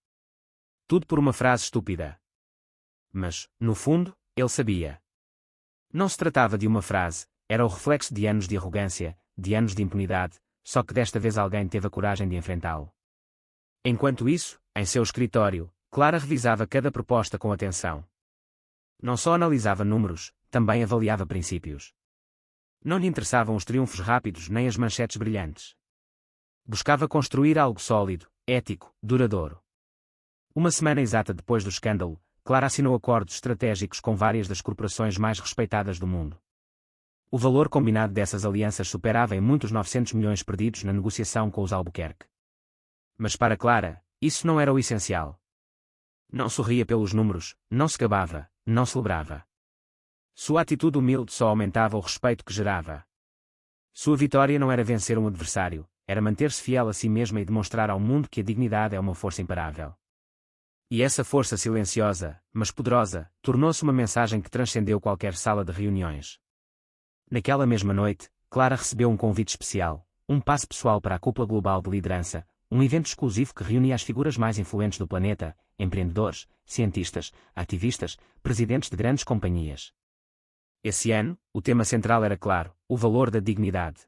Tudo por uma frase estúpida. Mas, no fundo, ele sabia. Não se tratava de uma frase, era o reflexo de anos de arrogância, de anos de impunidade, só que desta vez alguém teve a coragem de enfrentá-lo. Enquanto isso, em seu escritório, Clara revisava cada proposta com atenção. Não só analisava números, também avaliava princípios. Não lhe interessavam os triunfos rápidos nem as manchetes brilhantes. Buscava construir algo sólido, ético, duradouro. Uma semana exata depois do escândalo, Clara assinou acordos estratégicos com várias das corporações mais respeitadas do mundo. O valor combinado dessas alianças superava em muitos 900 milhões perdidos na negociação com os Albuquerque. Mas para Clara, isso não era o essencial. Não sorria pelos números, não se gabava, não celebrava. Sua atitude humilde só aumentava o respeito que gerava. Sua vitória não era vencer um adversário, era manter-se fiel a si mesma e demonstrar ao mundo que a dignidade é uma força imparável. E essa força silenciosa, mas poderosa, tornou-se uma mensagem que transcendeu qualquer sala de reuniões. Naquela mesma noite, Clara recebeu um convite especial, um passe pessoal para a Cúpula Global de Liderança, um evento exclusivo que reunia as figuras mais influentes do planeta, empreendedores, cientistas, ativistas, presidentes de grandes companhias. Esse ano, o tema central era claro, o valor da dignidade.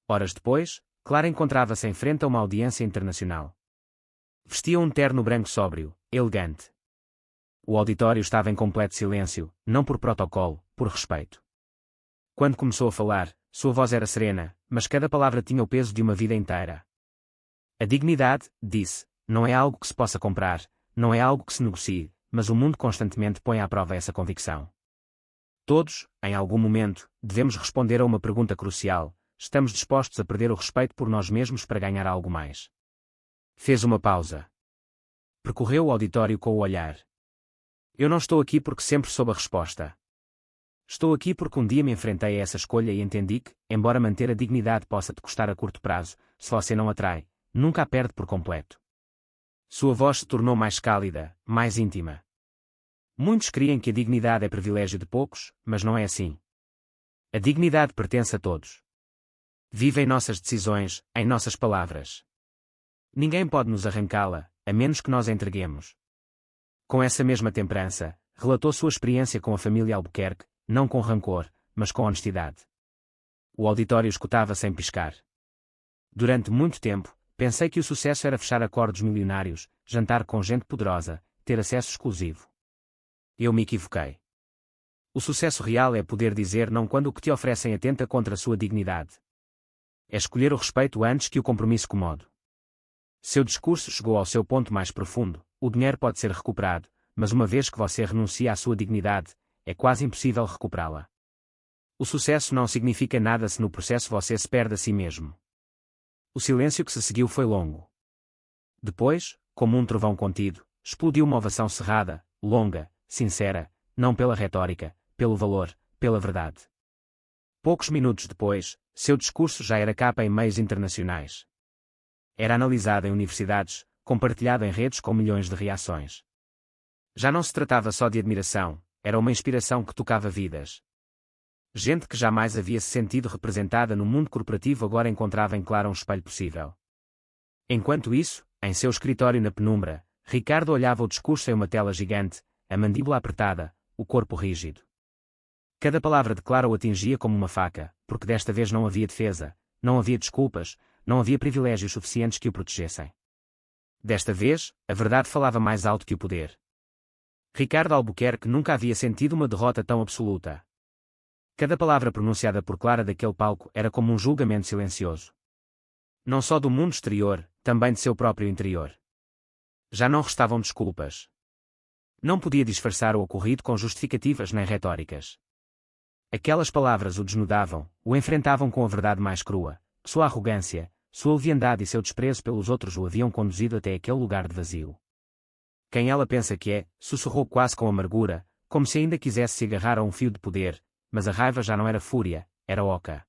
Horas depois, Clara encontrava-se em frente a uma audiência internacional. Vestia um terno branco sóbrio, elegante. O auditório estava em completo silêncio, não por protocolo, por respeito. Quando começou a falar, sua voz era serena, mas cada palavra tinha o peso de uma vida inteira. A dignidade, disse, não é algo que se possa comprar, não é algo que se negocie, mas o mundo constantemente põe à prova essa convicção. Todos, em algum momento, devemos responder a uma pergunta crucial: estamos dispostos a perder o respeito por nós mesmos para ganhar algo mais? Fez uma pausa. Percorreu o auditório com o olhar. Eu não estou aqui porque sempre soube a resposta. Estou aqui porque um dia me enfrentei a essa escolha e entendi que, embora manter a dignidade possa te custar a curto prazo, se você não atrai, nunca a perde por completo. Sua voz se tornou mais cálida, mais íntima. Muitos creem que a dignidade é privilégio de poucos, mas não é assim. A dignidade pertence a todos. Vive em nossas decisões, em nossas palavras. Ninguém pode nos arrancá-la, a menos que nós a entreguemos. Com essa mesma temperança, relatou sua experiência com a família Albuquerque, não com rancor, mas com honestidade. O auditório escutava sem piscar. Durante muito tempo, pensei que o sucesso era fechar acordos milionários, jantar com gente poderosa, ter acesso exclusivo. Eu me equivoquei. O sucesso real é poder dizer não quando o que te oferecem atenta contra a sua dignidade. É escolher o respeito antes que o compromisso comodo. Seu discurso chegou ao seu ponto mais profundo: o dinheiro pode ser recuperado, mas uma vez que você renuncia à sua dignidade, é quase impossível recuperá-la. O sucesso não significa nada se no processo você se perde a si mesmo. O silêncio que se seguiu foi longo. Depois, como um trovão contido, explodiu uma ovação cerrada, longa, sincera, não pela retórica, pelo valor, pela verdade. Poucos minutos depois, seu discurso já era capa em meios internacionais. Era analisado em universidades, compartilhado em redes com milhões de reações. Já não se tratava só de admiração, era uma inspiração que tocava vidas. Gente que jamais havia se sentido representada no mundo corporativo agora encontrava em Clara um espelho possível. Enquanto isso, em seu escritório na penumbra, Ricardo olhava o discurso em uma tela gigante, a mandíbula apertada, o corpo rígido. Cada palavra de Clara o atingia como uma faca, porque desta vez não havia defesa, não havia desculpas, não havia privilégios suficientes que o protegessem. Desta vez, a verdade falava mais alto que o poder. Ricardo Albuquerque nunca havia sentido uma derrota tão absoluta. Cada palavra pronunciada por Clara daquele palco era como um julgamento silencioso. Não só do mundo exterior, também de seu próprio interior. Já não restavam desculpas. Não podia disfarçar o ocorrido com justificativas nem retóricas. Aquelas palavras o desnudavam, o enfrentavam com a verdade mais crua: sua arrogância, sua leviandade e seu desprezo pelos outros o haviam conduzido até aquele lugar de vazio. Quem ela pensa que é, sussurrou quase com amargura, como se ainda quisesse se agarrar a um fio de poder, mas a raiva já não era fúria, era oca.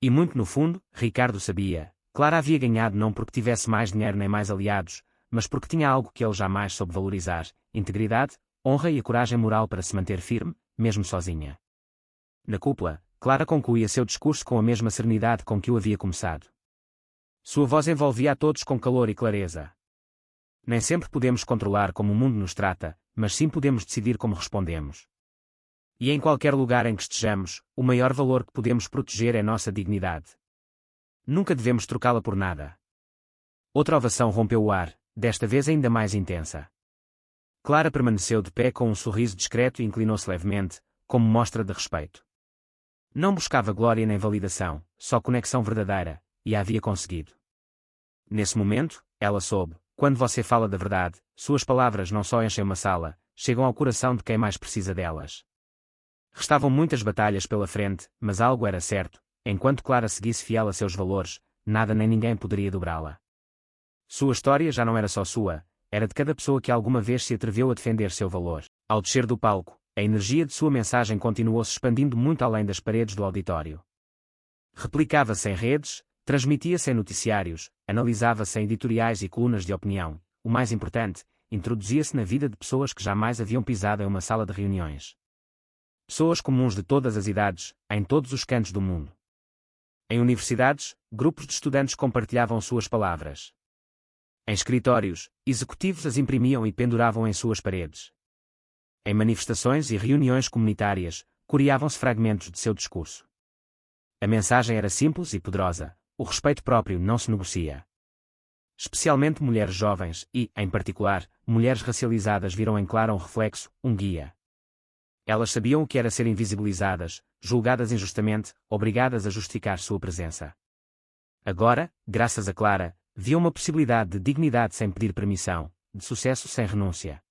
E muito no fundo, Ricardo sabia, Clara havia ganhado não porque tivesse mais dinheiro nem mais aliados, mas porque tinha algo que ele jamais soube valorizar: integridade, honra e a coragem moral para se manter firme, mesmo sozinha. Na cúpula, Clara concluía seu discurso com a mesma serenidade com que o havia começado. Sua voz envolvia a todos com calor e clareza. Nem sempre podemos controlar como o mundo nos trata, mas sim podemos decidir como respondemos. E em qualquer lugar em que estejamos, o maior valor que podemos proteger é nossa dignidade. Nunca devemos trocá-la por nada. Outra ovação rompeu o ar, desta vez ainda mais intensa. Clara permaneceu de pé com um sorriso discreto e inclinou-se levemente, como mostra de respeito. Não buscava glória nem validação, só conexão verdadeira, e a havia conseguido. Nesse momento, ela soube: quando você fala da verdade, suas palavras não só enchem uma sala, chegam ao coração de quem mais precisa delas. Restavam muitas batalhas pela frente, mas algo era certo: enquanto Clara seguisse fiel a seus valores, nada nem ninguém poderia dobrá-la. Sua história já não era só sua, era de cada pessoa que alguma vez se atreveu a defender seu valor. Ao descer do palco, a energia de sua mensagem continuou-se expandindo muito além das paredes do auditório. Replicava-se em redes, transmitia-se em noticiários, analisava-se em editoriais e colunas de opinião. O mais importante, introduzia-se na vida de pessoas que jamais haviam pisado em uma sala de reuniões. Pessoas comuns de todas as idades, em todos os cantos do mundo. Em universidades, grupos de estudantes compartilhavam suas palavras. Em escritórios, executivos as imprimiam e penduravam em suas paredes. Em manifestações e reuniões comunitárias, coreavam-se fragmentos de seu discurso. A mensagem era simples e poderosa: o respeito próprio não se negocia. Especialmente mulheres jovens e, em particular, mulheres racializadas viram em Clara um reflexo, um guia. Elas sabiam o que era ser invisibilizadas, julgadas injustamente, obrigadas a justificar sua presença. Agora, graças a Clara, viam uma possibilidade de dignidade sem pedir permissão, de sucesso sem renúncia.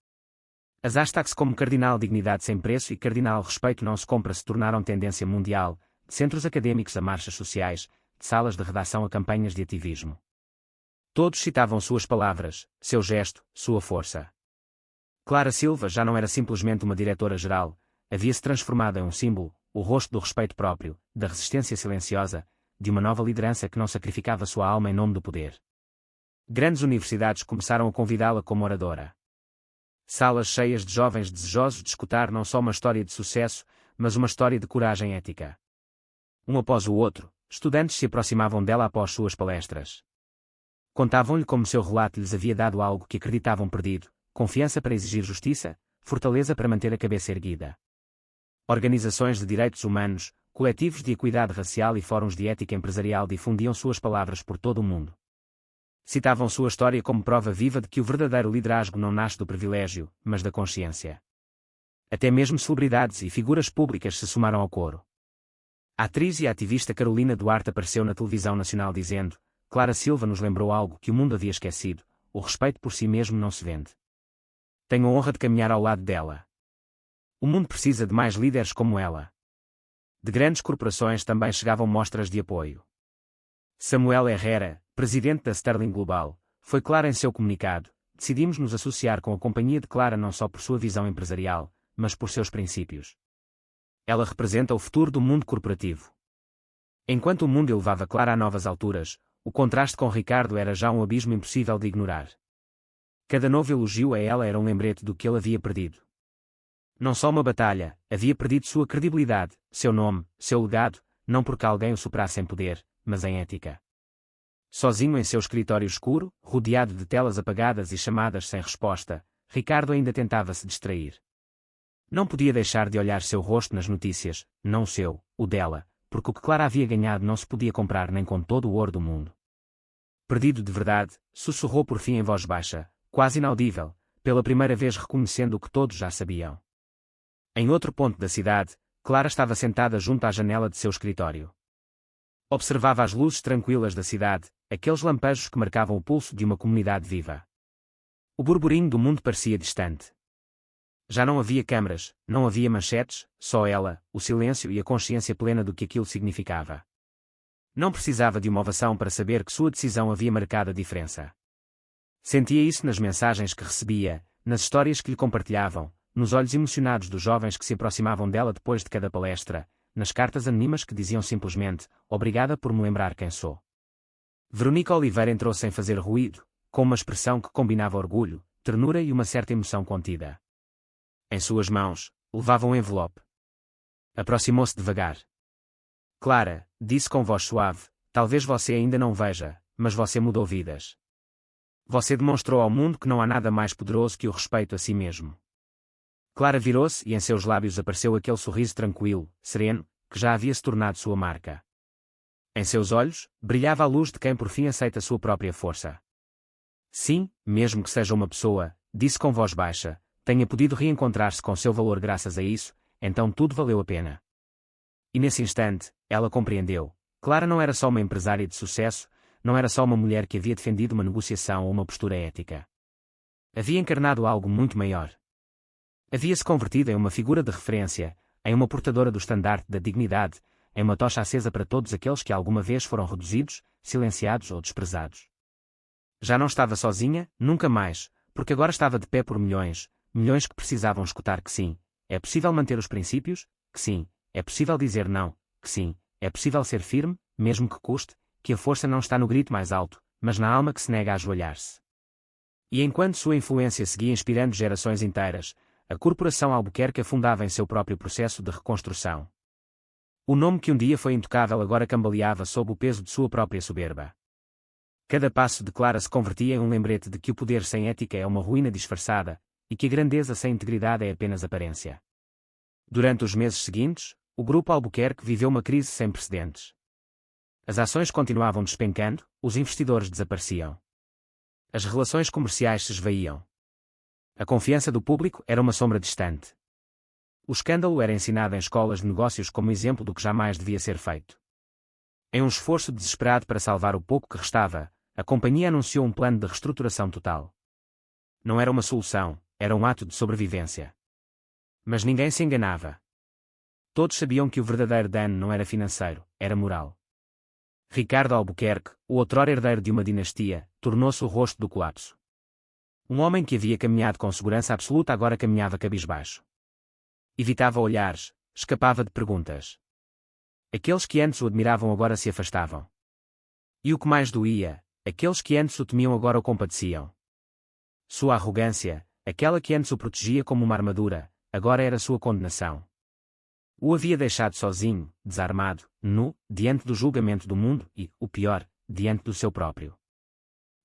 As hashtags como Cardinal Dignidade Sem Preço e Cardinal Respeito Não Se Compra se tornaram tendência mundial, de centros académicos a marchas sociais, de salas de redação a campanhas de ativismo. Todos citavam suas palavras, seu gesto, sua força. Clara Silva já não era simplesmente uma diretora-geral, havia-se transformado em um símbolo, o rosto do respeito próprio, da resistência silenciosa, de uma nova liderança que não sacrificava sua alma em nome do poder. Grandes universidades começaram a convidá-la como oradora. Salas cheias de jovens desejosos de escutar não só uma história de sucesso, mas uma história de coragem ética. Um após o outro, estudantes se aproximavam dela após suas palestras. Contavam-lhe como seu relato lhes havia dado algo que acreditavam perdido, confiança para exigir justiça, fortaleza para manter a cabeça erguida. Organizações de direitos humanos, coletivos de equidade racial e fóruns de ética empresarial difundiam suas palavras por todo o mundo. Citavam sua história como prova viva de que o verdadeiro liderazgo não nasce do privilégio, mas da consciência. Até mesmo celebridades e figuras públicas se somaram ao coro. A atriz e ativista Carolina Duarte apareceu na televisão nacional dizendo: Clara Silva nos lembrou algo que o mundo havia esquecido, o respeito por si mesmo não se vende. Tenho a honra de caminhar ao lado dela. O mundo precisa de mais líderes como ela. De grandes corporações também chegavam mostras de apoio. Samuel Herrera, presidente da Sterling Global, foi clara em seu comunicado: decidimos nos associar com a companhia de Clara não só por sua visão empresarial, mas por seus princípios. Ela representa o futuro do mundo corporativo. Enquanto o mundo elevava Clara a novas alturas, o contraste com Ricardo era já um abismo impossível de ignorar. Cada novo elogio a ela era um lembrete do que ele havia perdido. Não só uma batalha, havia perdido sua credibilidade, seu nome, seu legado, não porque alguém o superasse em poder, mas em ética. Sozinho em seu escritório escuro, rodeado de telas apagadas e chamadas sem resposta, Ricardo ainda tentava se distrair. Não podia deixar de olhar seu rosto nas notícias, não o seu, o dela, porque o que Clara havia ganhado não se podia comprar nem com todo o ouro do mundo. Perdido de verdade, sussurrou por fim em voz baixa, quase inaudível, pela primeira vez reconhecendo o que todos já sabiam. Em outro ponto da cidade, Clara estava sentada junto à janela de seu escritório. Observava as luzes tranquilas da cidade, aqueles lampejos que marcavam o pulso de uma comunidade viva. O burburinho do mundo parecia distante. Já não havia câmaras, não havia manchetes, só ela, o silêncio e a consciência plena do que aquilo significava. Não precisava de uma ovação para saber que sua decisão havia marcado a diferença. Sentia isso nas mensagens que recebia, nas histórias que lhe compartilhavam, nos olhos emocionados dos jovens que se aproximavam dela depois de cada palestra, nas cartas anônimas que diziam simplesmente: obrigada por me lembrar quem sou. Verónica Oliveira entrou sem fazer ruído, com uma expressão que combinava orgulho, ternura e uma certa emoção contida. Em suas mãos, levava um envelope. Aproximou-se devagar. Clara, disse com voz suave, talvez você ainda não veja, mas você mudou vidas. Você demonstrou ao mundo que não há nada mais poderoso que o respeito a si mesmo. Clara virou-se e em seus lábios apareceu aquele sorriso tranquilo, sereno, que já havia se tornado sua marca. Em seus olhos, brilhava a luz de quem por fim aceita sua própria força. Sim, mesmo que seja uma pessoa, disse com voz baixa, tenha podido reencontrar-se com seu valor graças a isso, então tudo valeu a pena. E nesse instante, ela compreendeu. Clara não era só uma empresária de sucesso, não era só uma mulher que havia defendido uma negociação ou uma postura ética. Havia encarnado algo muito maior. Havia-se convertido em uma figura de referência, em uma portadora do estandarte da dignidade, em uma tocha acesa para todos aqueles que alguma vez foram reduzidos, silenciados ou desprezados. Já não estava sozinha, nunca mais, porque agora estava de pé por milhões, milhões que precisavam escutar que sim, é possível manter os princípios, que sim, é possível dizer não, que sim, é possível ser firme, mesmo que custe, que a força não está no grito mais alto, mas na alma que se nega a ajoelhar-se. E enquanto sua influência seguia inspirando gerações inteiras, a Corporação Albuquerque afundava em seu próprio processo de reconstrução. O nome que um dia foi intocável agora cambaleava sob o peso de sua própria soberba. Cada passo de Clara se convertia em um lembrete de que o poder sem ética é uma ruína disfarçada, e que a grandeza sem integridade é apenas aparência. Durante os meses seguintes, o Grupo Albuquerque viveu uma crise sem precedentes. As ações continuavam despencando, os investidores desapareciam. As relações comerciais se esvaíam. A confiança do público era uma sombra distante. O escândalo era ensinado em escolas de negócios como exemplo do que jamais devia ser feito. Em um esforço desesperado para salvar o pouco que restava, a companhia anunciou um plano de reestruturação total. Não era uma solução, era um ato de sobrevivência. Mas ninguém se enganava. Todos sabiam que o verdadeiro dano não era financeiro, era moral. Ricardo Albuquerque, o outrora herdeiro de uma dinastia, tornou-se o rosto do colapso. Um homem que havia caminhado com segurança absoluta agora caminhava cabisbaixo. Evitava olhares, escapava de perguntas. Aqueles que antes o admiravam agora se afastavam. E o que mais doía, aqueles que antes o temiam agora o compadeciam. Sua arrogância, aquela que antes o protegia como uma armadura, agora era sua condenação. O havia deixado sozinho, desarmado, nu, diante do julgamento do mundo e, o pior, diante do seu próprio.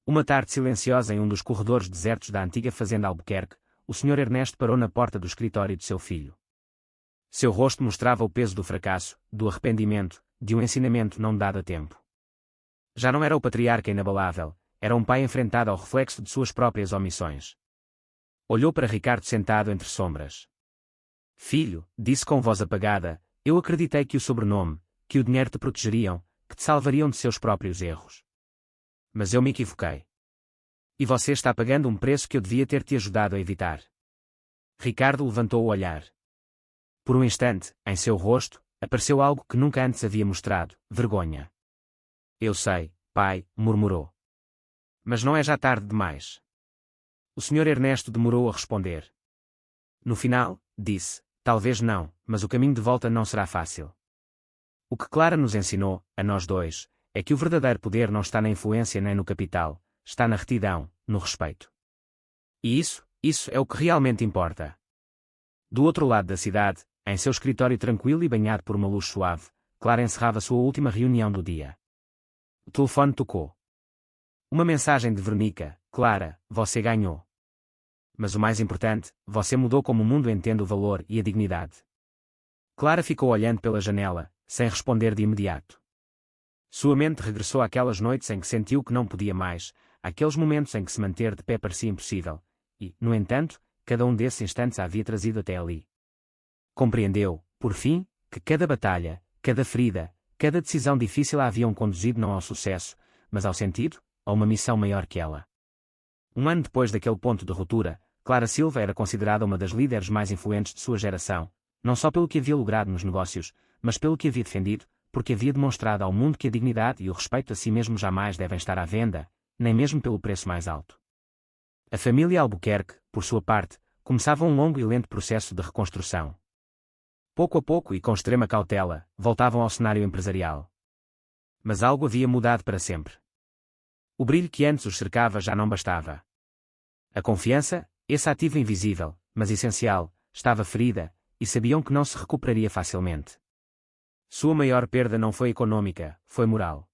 Uma tarde silenciosa em um dos corredores desertos da antiga fazenda Albuquerque, o Sr. Ernesto parou na porta do escritório de seu filho. Seu rosto mostrava o peso do fracasso, do arrependimento, de um ensinamento não dado a tempo. Já não era o patriarca inabalável, era um pai enfrentado ao reflexo de suas próprias omissões. Olhou para Ricardo sentado entre sombras. Filho, disse com voz apagada, eu acreditei que o sobrenome, que o dinheiro te protegeriam, que te salvariam de seus próprios erros. Mas eu me equivoquei. E você está pagando um preço que eu devia ter te ajudado a evitar. Ricardo levantou o olhar. Por um instante, em seu rosto, apareceu algo que nunca antes havia mostrado, vergonha. Eu sei, pai, murmurou. Mas não é já tarde demais. O Sr. Ernesto demorou a responder. No final, disse, talvez não, mas o caminho de volta não será fácil. O que Clara nos ensinou, a nós dois, é que o verdadeiro poder não está na influência nem no capital, está na retidão, no respeito. E isso é o que realmente importa. Do outro lado da cidade, em seu escritório tranquilo e banhado por uma luz suave, Clara encerrava sua última reunião do dia. O telefone tocou. Uma mensagem de Vernica, Clara, você ganhou. Mas o mais importante, você mudou como o mundo entende o valor e a dignidade. Clara ficou olhando pela janela, sem responder de imediato. Sua mente regressou àquelas noites em que sentiu que não podia mais, àqueles momentos em que se manter de pé parecia impossível, e, no entanto, cada um desses instantes a havia trazido até ali. Compreendeu, por fim, que cada batalha, cada ferida, cada decisão difícil a haviam conduzido não ao sucesso, mas ao sentido, a uma missão maior que ela. Um ano depois daquele ponto de ruptura, Clara Silva era considerada uma das líderes mais influentes de sua geração, não só pelo que havia logrado nos negócios, mas pelo que havia defendido, porque havia demonstrado ao mundo que a dignidade e o respeito a si mesmo jamais devem estar à venda, nem mesmo pelo preço mais alto. A família Albuquerque, por sua parte, começava um longo e lento processo de reconstrução. Pouco a pouco e com extrema cautela, voltavam ao cenário empresarial. Mas algo havia mudado para sempre. O brilho que antes os cercava já não bastava. A confiança, esse ativo invisível, mas essencial, estava ferida, e sabiam que não se recuperaria facilmente. Sua maior perda não foi econômica, foi moral.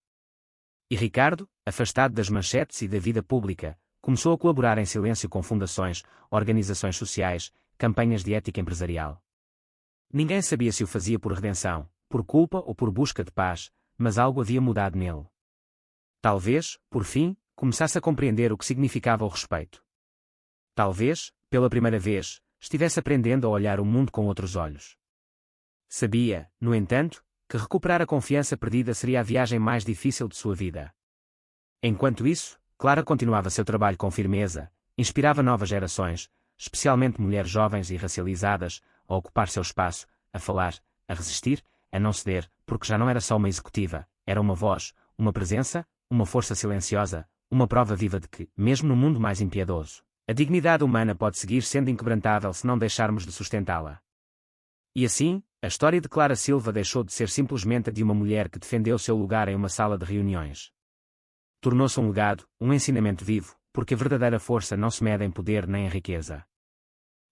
E Ricardo, afastado das manchetes e da vida pública, começou a colaborar em silêncio com fundações, organizações sociais, campanhas de ética empresarial. Ninguém sabia se o fazia por redenção, por culpa ou por busca de paz, mas algo havia mudado nele. Talvez, por fim, começasse a compreender o que significava o respeito. Talvez, pela primeira vez, estivesse aprendendo a olhar o mundo com outros olhos. Sabia, no entanto, que recuperar a confiança perdida seria a viagem mais difícil de sua vida. Enquanto isso, Clara continuava seu trabalho com firmeza, inspirava novas gerações, especialmente mulheres jovens e racializadas, a ocupar seu espaço, a falar, a resistir, a não ceder, porque já não era só uma executiva, era uma voz, uma presença, uma força silenciosa, uma prova viva de que, mesmo no mundo mais impiedoso, a dignidade humana pode seguir sendo inquebrantável se não deixarmos de sustentá-la. E assim, a história de Clara Silva deixou de ser simplesmente a de uma mulher que defendeu seu lugar em uma sala de reuniões. Tornou-se um legado, um ensinamento vivo, porque a verdadeira força não se mede em poder nem em riqueza.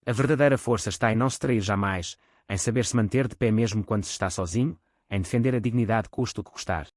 A verdadeira força está em não se trair jamais, em saber se manter de pé mesmo quando se está sozinho, em defender a dignidade custe o que custar.